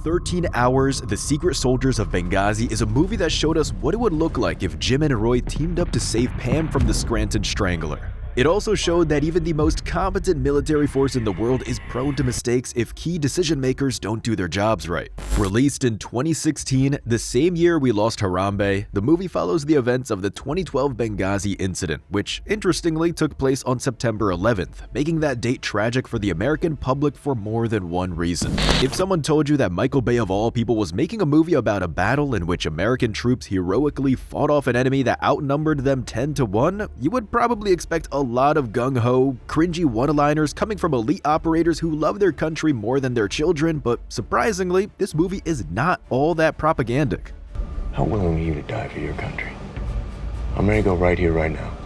13 Hours, The Secret Soldiers of Benghazi is a movie that showed us what it would look like if Jim and Roy teamed up to save Pam from the Scranton Strangler. It also showed that even the most competent military force in the world is prone to mistakes if key decision makers don't do their jobs right. Released in 2016, the same year we lost Harambe, the movie follows the events of the 2012 Benghazi incident, which interestingly took place on September 11th, making that date tragic for the American public for more than one reason. If someone told you that Michael Bay of all people was making a movie about a battle in which American troops heroically fought off an enemy that outnumbered them 10-1, you would probably expect a lot of gung-ho, cringy one-liners coming from elite operators who love their country more than their children, but surprisingly, this movie is not all that propagandic. How willing are you to die for your country? I'm ready to go right here, right now.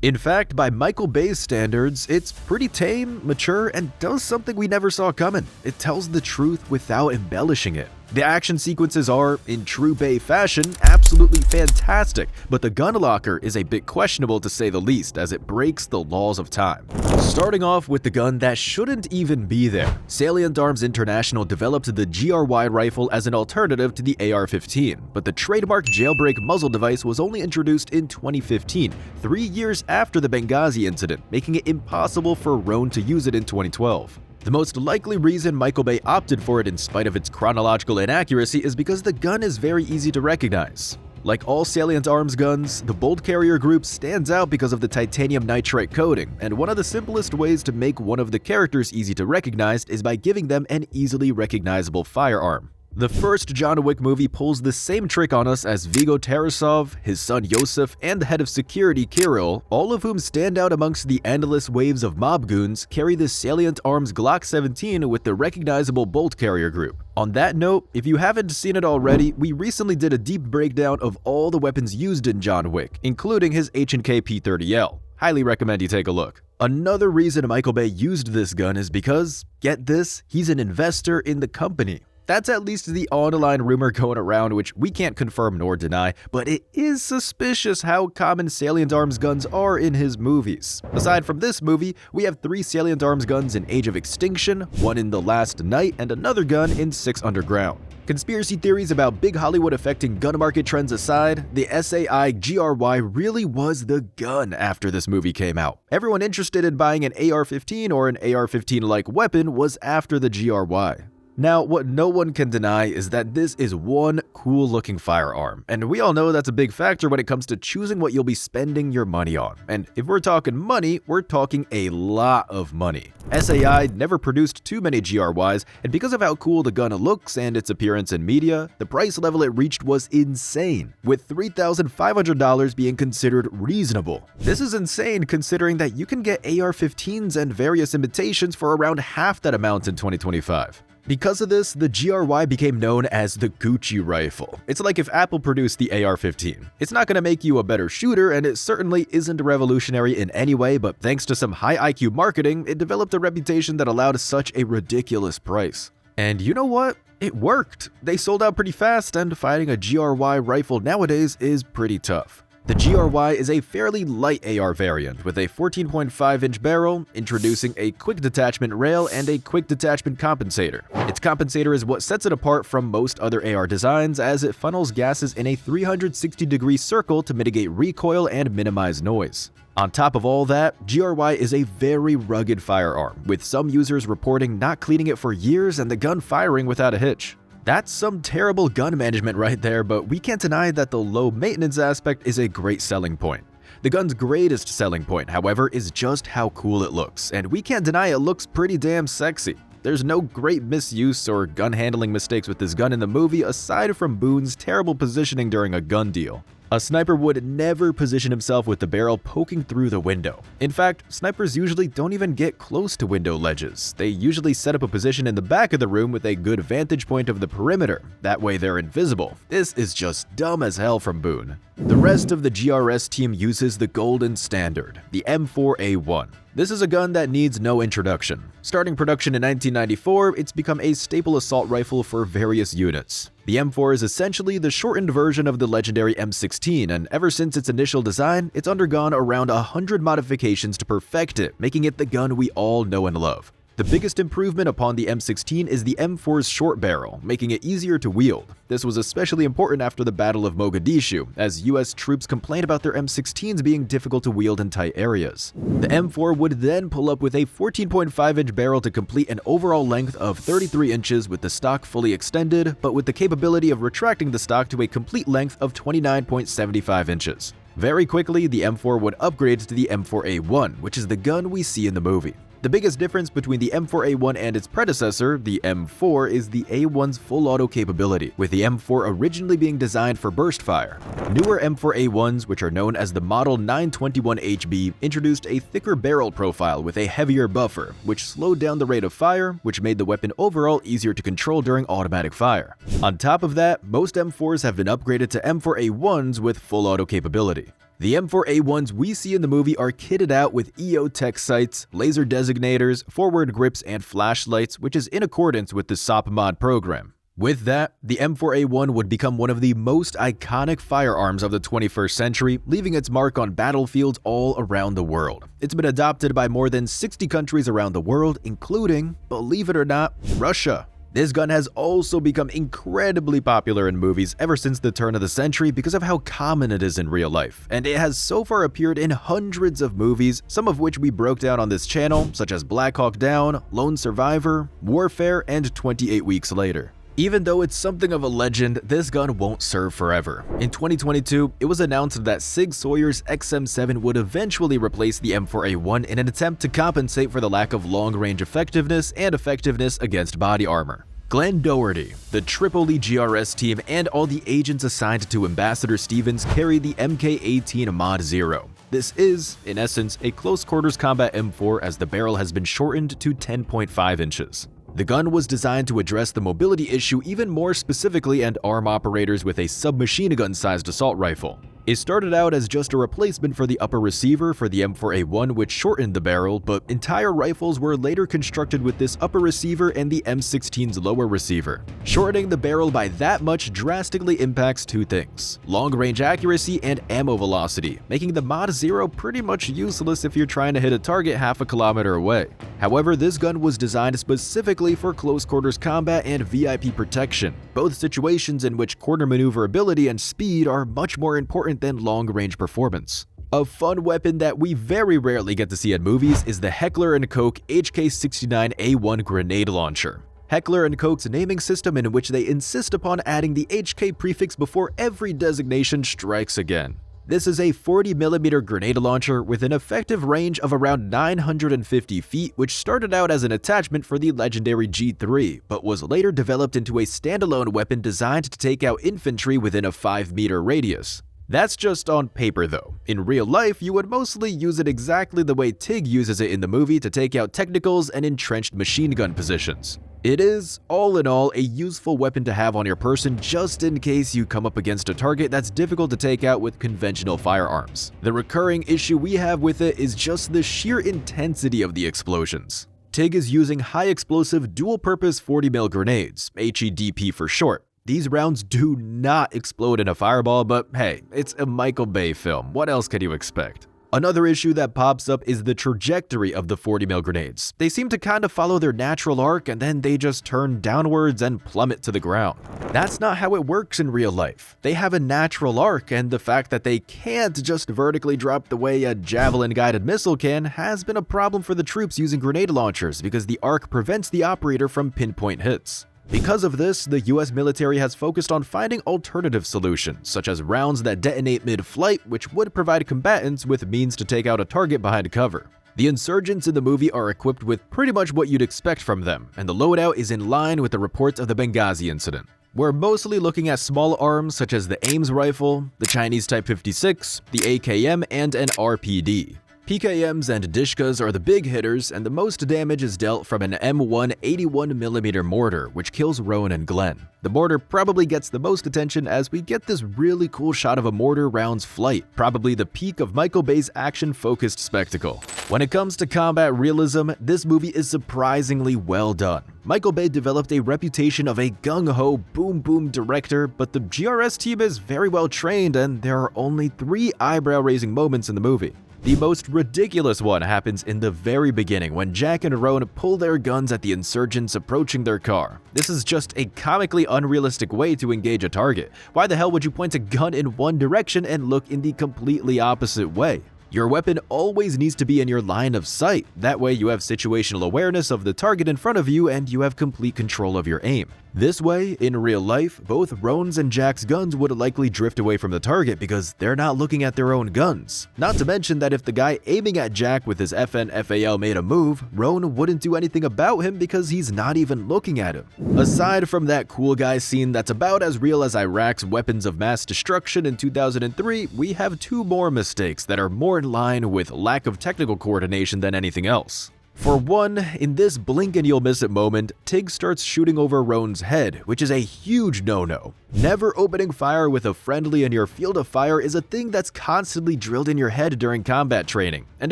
In fact, by Michael Bay's standards, it's pretty tame, mature, and does something we never saw coming. It tells the truth without embellishing it. The action sequences are, in true Bay fashion, absolutely fantastic, but the gun locker is a bit questionable to say the least, as it breaks the laws of time. Starting off with the gun that shouldn't even be there, Salient Arms International developed the GRY rifle as an alternative to the AR-15, but the trademark jailbreak muzzle device was only introduced in 2015, 3 years after the Benghazi incident, making it impossible for Roan to use it in 2012. The most likely reason Michael Bay opted for it in spite of its chronological inaccuracy is because the gun is very easy to recognize. Like all Salient Arms guns, the bolt carrier group stands out because of the titanium nitride coating, and one of the simplest ways to make one of the characters easy to recognize is by giving them an easily recognizable firearm. The first John Wick movie pulls the same trick on us as Viggo Tarasov, his son Yosef, and the head of security Kirill, all of whom stand out amongst the endless waves of mob goons, carry the Salient Arms Glock 17 with the recognizable bolt carrier group. On that note, if you haven't seen it already, we recently did a deep breakdown of all the weapons used in John Wick, including his H&K P30L. Highly recommend you take a look. Another reason Michael Bay used this gun is because, get this, he's an investor in the company. That's at least the on-the-line rumor going around, which we can't confirm nor deny, but it is suspicious how common Salient Arms guns are in his movies. Aside from this movie, we have 3 Salient Arms guns in Age of Extinction, 1 in The Last Night, and another gun in 6 Underground. Conspiracy theories about big Hollywood affecting gun market trends aside, the SAI GRY really was the gun after this movie came out. Everyone interested in buying an AR-15 or an AR-15-like weapon was after the GRY. Now, what no one can deny is that this is one cool-looking firearm, and we all know that's a big factor when it comes to choosing what you'll be spending your money on. And if we're talking money, we're talking a lot of money. SAI never produced too many GRYs, and because of how cool the gun looks and its appearance in media, the price level it reached was insane, with $3,500 being considered reasonable. This is insane considering that you can get AR-15s and various imitations for around half that amount in 2025. Because of this, the GRY became known as the Gucci rifle. It's like if Apple produced the AR-15. It's not going to make you a better shooter, and it certainly isn't revolutionary in any way, but thanks to some high IQ marketing, it developed a reputation that allowed such a ridiculous price. And you know what? It worked. They sold out pretty fast, and finding a GRY rifle nowadays is pretty tough. The GRY is a fairly light AR variant with a 14.5-inch barrel, introducing a quick detachment rail and a quick detachment compensator. Its compensator is what sets it apart from most other AR designs, as it funnels gases in a 360-degree circle to mitigate recoil and minimize noise. On top of all that, GRY is a very rugged firearm, with some users reporting not cleaning it for years and the gun firing without a hitch. That's some terrible gun management right there, but we can't deny that the low maintenance aspect is a great selling point. The gun's greatest selling point, however, is just how cool it looks, and we can't deny it looks pretty damn sexy. There's no great misuse or gun handling mistakes with this gun in the movie aside from Boone's terrible positioning during a gun deal. A sniper would never position himself with the barrel poking through the window. In fact, snipers usually don't even get close to window ledges. They usually set up a position in the back of the room with a good vantage point of the perimeter. That way they're invisible. This is just dumb as hell from Boone. The rest of the GRS team uses the golden standard, the M4A1. This is a gun that needs no introduction. Starting production in 1994, it's become a staple assault rifle for various units. The M4 is essentially the shortened version of the legendary M16, and ever since its initial design, it's undergone around 100 modifications to perfect it, making it the gun we all know and love. The biggest improvement upon the M16 is the M4's short barrel, making it easier to wield. This was especially important after the Battle of Mogadishu, as US troops complained about their M16s being difficult to wield in tight areas. The M4 would then pull up with a 14.5-inch barrel to complete an overall length of 33 inches with the stock fully extended, but with the capability of retracting the stock to a complete length of 29.75 inches. Very quickly, the M4 would upgrade to the M4A1, which is the gun we see in the movie. The biggest difference between the M4A1 and its predecessor, the M4, is the A1's full auto capability, with the M4 originally being designed for burst fire. Newer M4A1s, which are known as the Model 921HB, introduced a thicker barrel profile with a heavier buffer, which slowed down the rate of fire, which made the weapon overall easier to control during automatic fire. On top of that, most M4s have been upgraded to M4A1s with full auto capability. The M4A1s we see in the movie are kitted out with EOTech sights, laser designators, forward grips, and flashlights, which is in accordance with the SOP mod program. With that, the M4A1 would become one of the most iconic firearms of the 21st century, leaving its mark on battlefields all around the world. It's been adopted by more than 60 countries around the world, including, believe it or not, Russia. This gun has also become incredibly popular in movies ever since the turn of the century because of how common it is in real life, and it has so far appeared in hundreds of movies, some of which we broke down on this channel, such as Black Hawk Down, Lone Survivor, Warfare, and 28 Weeks Later. Even though it's something of a legend, this gun won't serve forever. In 2022, it was announced that Sig Sawyer's XM7 would eventually replace the M4A1 in an attempt to compensate for the lack of long-range effectiveness and effectiveness against body armor. Glenn Doherty, the Tripoli GRS team, and all the agents assigned to Ambassador Stevens carry the MK18 Mod 0. This is, in essence, a close-quarters combat M4 as the barrel has been shortened to 10.5 inches. The gun was designed to address the mobility issue even more specifically and arm operators with a submachine gun-sized assault rifle. It started out as just a replacement for the upper receiver for the M4A1, which shortened the barrel, but entire rifles were later constructed with this upper receiver and the M16's lower receiver. Shortening the barrel by that much drastically impacts two things: long-range accuracy and ammo velocity, making the Mod 0 pretty much useless if you're trying to hit a target half a kilometer away. However, this gun was designed specifically for close-quarters combat and VIP protection, both situations in which corner maneuverability and speed are much more important than long-range performance. A fun weapon that we very rarely get to see at movies is the Heckler & Koch HK69A1 grenade launcher. Heckler & Koch's naming system, in which they insist upon adding the HK prefix before every designation, strikes again. This is a 40mm grenade launcher with an effective range of around 950 feet, which started out as an attachment for the legendary G3, but was later developed into a standalone weapon designed to take out infantry within a 5-meter radius. That's just on paper though. In real life, you would mostly use it exactly the way Tig uses it in the movie to take out technicals and entrenched machine gun positions. It is, all in all, a useful weapon to have on your person just in case you come up against a target that's difficult to take out with conventional firearms. The recurring issue we have with it is just the sheer intensity of the explosions. Tig is using high-explosive dual-purpose 40mm grenades, HEDP for short. These rounds do not explode in a fireball, but hey, it's a Michael Bay film. What else could you expect? Another issue that pops up is the trajectory of the 40mm grenades. They seem to kind of follow their natural arc and then they just turn downwards and plummet to the ground. That's not how it works in real life. They have a natural arc, and the fact that they can't just vertically drop the way a javelin-guided missile can has been a problem for the troops using grenade launchers because the arc prevents the operator from pinpoint hits. Because of this, the US military has focused on finding alternative solutions, such as rounds that detonate mid-flight, which would provide combatants with means to take out a target behind cover. The insurgents in the movie are equipped with pretty much what you'd expect from them, and the loadout is in line with the reports of the Benghazi incident. We're mostly looking at small arms such as the Ames rifle, the Chinese Type 56, the AKM, and an RPD. PKMs and Dishkas are the big hitters, and the most damage is dealt from an M1 81mm mortar, which kills Rowan and Glenn. The mortar probably gets the most attention as we get this really cool shot of a mortar round's flight, probably the peak of Michael Bay's action-focused spectacle. When it comes to combat realism, this movie is surprisingly well done. Michael Bay developed a reputation of a gung-ho, boom-boom director, but the GRS team is very well trained and there are only 3 eyebrow-raising moments in the movie. The most ridiculous one happens in the very beginning when Jack and Roan pull their guns at the insurgents approaching their car. This is just a comically unrealistic way to engage a target. Why the hell would you point a gun in one direction and look in the completely opposite way? Your weapon always needs to be in your line of sight. That way you have situational awareness of the target in front of you and you have complete control of your aim. This way, in real life, both Roan's and Jack's guns would likely drift away from the target because they're not looking at their own guns. Not to mention that if the guy aiming at Jack with his FNFAL made a move, Roan wouldn't do anything about him because he's not even looking at him. Aside from that cool guy scene that's about as real as Iraq's weapons of mass destruction in 2003, we have two more mistakes that are more in line with lack of technical coordination than anything else. For one, in this blink and you'll miss it moment, Tig starts shooting over Roan's head, which is a huge no-no. Never opening fire with a friendly in your field of fire is a thing that's constantly drilled in your head during combat training, and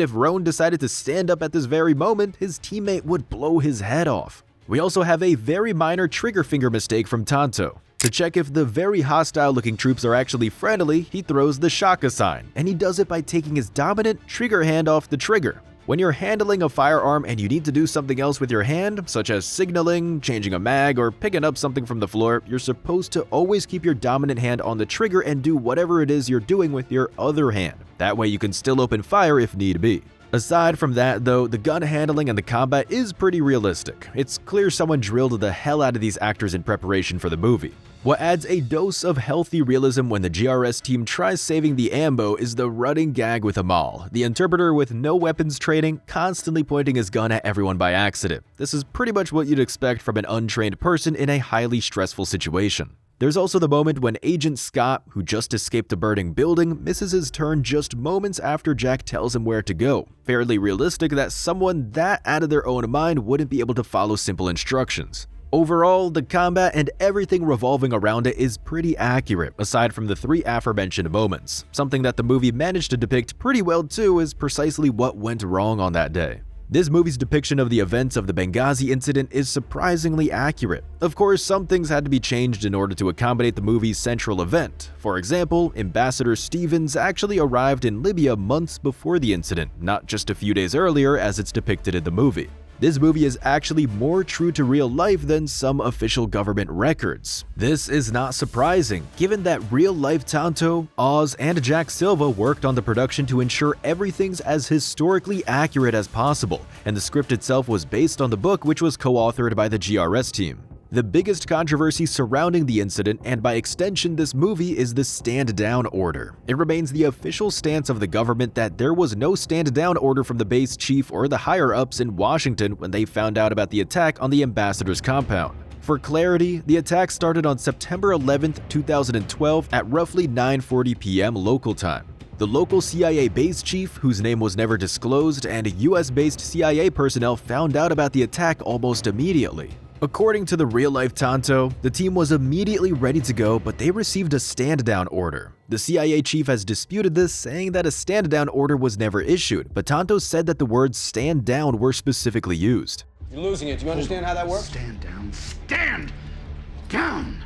if Roan decided to stand up at this very moment, his teammate would blow his head off. We also have a very minor trigger finger mistake from Tonto. To check if the very hostile-looking troops are actually friendly, he throws the Shaka sign, and he does it by taking his dominant trigger hand off the trigger. When you're handling a firearm and you need to do something else with your hand, such as signaling, changing a mag, or picking up something from the floor, you're supposed to always keep your dominant hand on the trigger and do whatever it is you're doing with your other hand. That way you can still open fire if need be. Aside from that though, the gun handling and the combat is pretty realistic. It's clear someone drilled the hell out of these actors in preparation for the movie. What adds a dose of healthy realism when the GRS team tries saving the ambo is the running gag with Amal, the interpreter with no weapons training, constantly pointing his gun at everyone by accident. This is pretty much what you'd expect from an untrained person in a highly stressful situation. There's also the moment when Agent Scott, who just escaped a burning building, misses his turn just moments after Jack tells him where to go. Fairly realistic that someone that out of their own mind wouldn't be able to follow simple instructions. Overall, the combat and everything revolving around it is pretty accurate, aside from the three aforementioned moments. Something that the movie managed to depict pretty well too is precisely what went wrong on that day. This movie's depiction of the events of the Benghazi incident is surprisingly accurate. Of course, some things had to be changed in order to accommodate the movie's central event. For example, Ambassador Stevens actually arrived in Libya months before the incident, not just a few days earlier as it's depicted in the movie. This movie is actually more true to real life than some official government records. This is not surprising, given that real-life Tonto, Oz, and Jack Silva worked on the production to ensure everything's as historically accurate as possible, and the script itself was based on the book which was co-authored by the GRS team. The biggest controversy surrounding the incident, and by extension this movie, is the stand-down order. It remains the official stance of the government that there was no stand-down order from the base chief or the higher-ups in Washington when they found out about the attack on the ambassador's compound. For clarity, the attack started on September 11, 2012 at roughly 9:40 p.m. local time. The local CIA base chief, whose name was never disclosed, and US-based CIA personnel found out about the attack almost immediately. According to the real-life Tonto, the team was immediately ready to go, but they received a stand-down order. The CIA chief has disputed this, saying that a stand-down order was never issued, but Tonto said that the words "stand down" were specifically used. You're losing it. Do you understand how that works? Stand down. Stand down!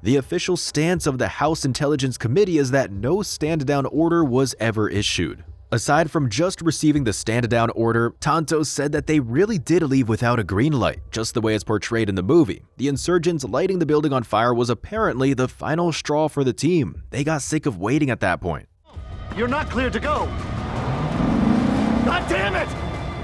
The official stance of the House Intelligence Committee is that no stand-down order was ever issued. Aside from just receiving the stand-down order, Tonto said that they really did leave without a green light, just the way it's portrayed in the movie. The insurgents lighting the building on fire was apparently the final straw for the team. They got sick of waiting at that point. You're not cleared to go! God damn it!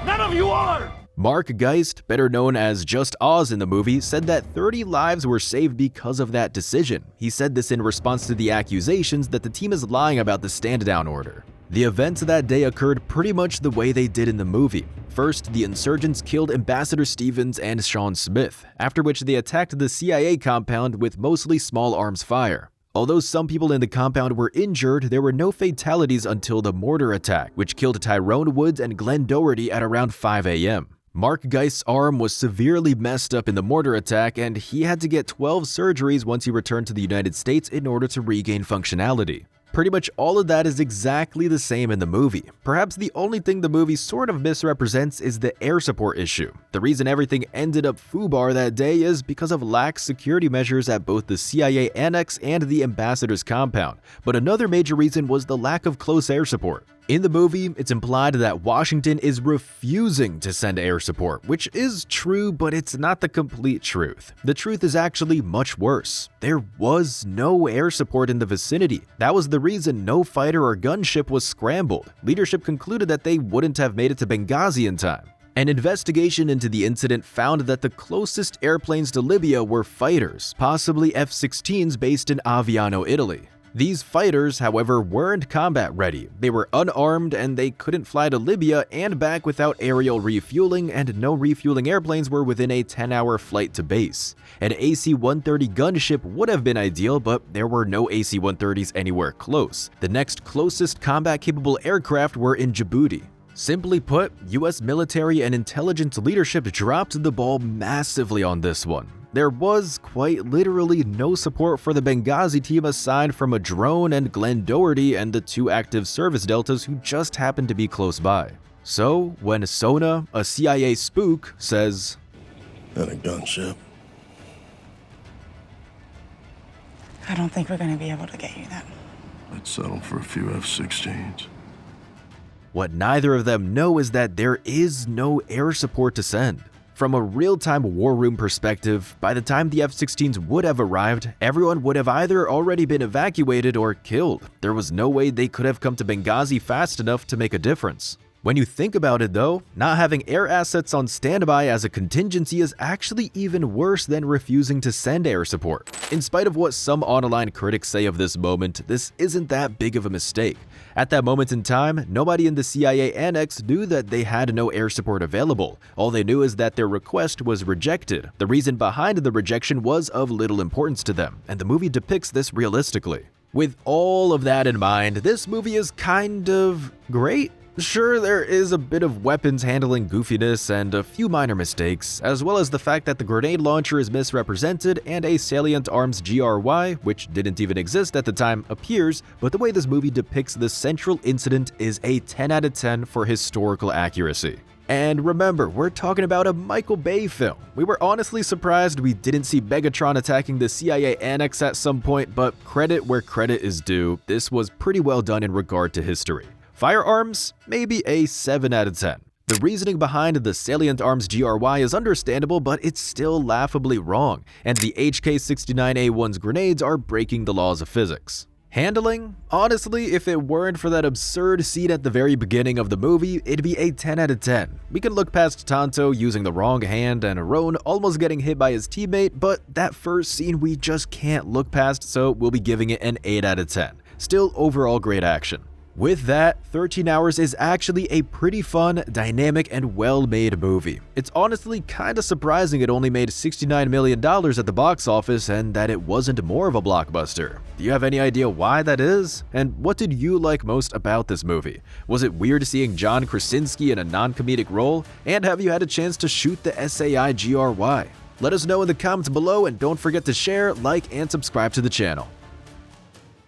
None of you are! Mark Geist, better known as just Oz in the movie, said that 30 lives were saved because of that decision. He said this in response to the accusations that the team is lying about the stand-down order. The events that day occurred pretty much the way they did in the movie. First, the insurgents killed Ambassador Stevens and Sean Smith, after which they attacked the CIA compound with mostly small arms fire. Although some people in the compound were injured, there were no fatalities until the mortar attack, which killed Tyrone Woods and Glenn Doherty at around 5 a.m. Mark Geist's arm was severely messed up in the mortar attack, and he had to get 12 surgeries once he returned to the United States in order to regain functionality. Pretty much all of that is exactly the same in the movie. Perhaps the only thing the movie sort of misrepresents is the air support issue. The reason everything ended up foobar that day is because of lax security measures at both the CIA annex and the ambassador's compound. But another major reason was the lack of close air support. In the movie, it's implied that Washington is refusing to send air support, which is true, but it's not the complete truth. The truth is actually much worse. There was no air support in the vicinity. That was the reason no fighter or gunship was scrambled. Leadership concluded that they wouldn't have made it to Benghazi in time. An investigation into the incident found that the closest airplanes to Libya were fighters, possibly F-16s based in Aviano, Italy. These fighters, however, weren't combat ready. They were unarmed and they couldn't fly to Libya and back without aerial refueling, and no refueling airplanes were within a 10-hour flight to base. An AC-130 gunship would have been ideal, but there were no AC-130s anywhere close. The next closest combat-capable aircraft were in Djibouti. Simply put, US military and intelligence leadership dropped the ball massively on this one. There was quite literally no support for the Benghazi team aside from a drone and Glenn Doherty and the 2 active service deltas who just happened to be close by. So, when Sona, a CIA spook, says, "And a gunship." I don't think we're going to be able to get you that. I'd settle for a few F-16s. what neither of them know is that there is no air support to send. From a real-time war room perspective, by the time the F-16s would have arrived, everyone would have either already been evacuated or killed. There was no way they could have come to Benghazi fast enough to make a difference. When you think about it though, not having air assets on standby as a contingency is actually even worse than refusing to send air support. In spite of what some online critics say of this moment, this isn't that big of a mistake. At that moment in time, nobody in the CIA annex knew that they had no air support available. All they knew is that their request was rejected. The reason behind the rejection was of little importance to them, and the movie depicts this realistically. With all of that in mind, this movie is kind of great. Sure, there is a bit of weapons handling goofiness and a few minor mistakes, as well as the fact that the grenade launcher is misrepresented and a salient arms GRY, which didn't even exist at the time, appears, but the way this movie depicts the central incident is a 10 out of 10 for historical accuracy. And remember, we're talking about a Michael Bay film. We were honestly surprised we didn't see Megatron attacking the CIA annex at some point, but credit where credit is due, this was pretty well done in regard to history. Firearms, maybe a 7 out of 10. The reasoning behind the salient arms GRY is understandable, but it's still laughably wrong, and the HK-69A1's grenades are breaking the laws of physics. Handling? Honestly, if it weren't for that absurd scene at the very beginning of the movie, it'd be a 10 out of 10. We can look past Tonto using the wrong hand and Aron almost getting hit by his teammate, but that first scene we just can't look past, so we'll be giving it an 8 out of 10. Still overall great action. With that, 13 Hours is actually a pretty fun, dynamic, and well-made movie. It's honestly kinda surprising it only made $69 million at the box office and that it wasn't more of a blockbuster. Do you have any idea why that is? And what did you like most about this movie? Was it weird seeing John Krasinski in a non-comedic role? And have you had a chance to shoot the SAI GRY? Let us know in the comments below, and don't forget to share, like, and subscribe to the channel.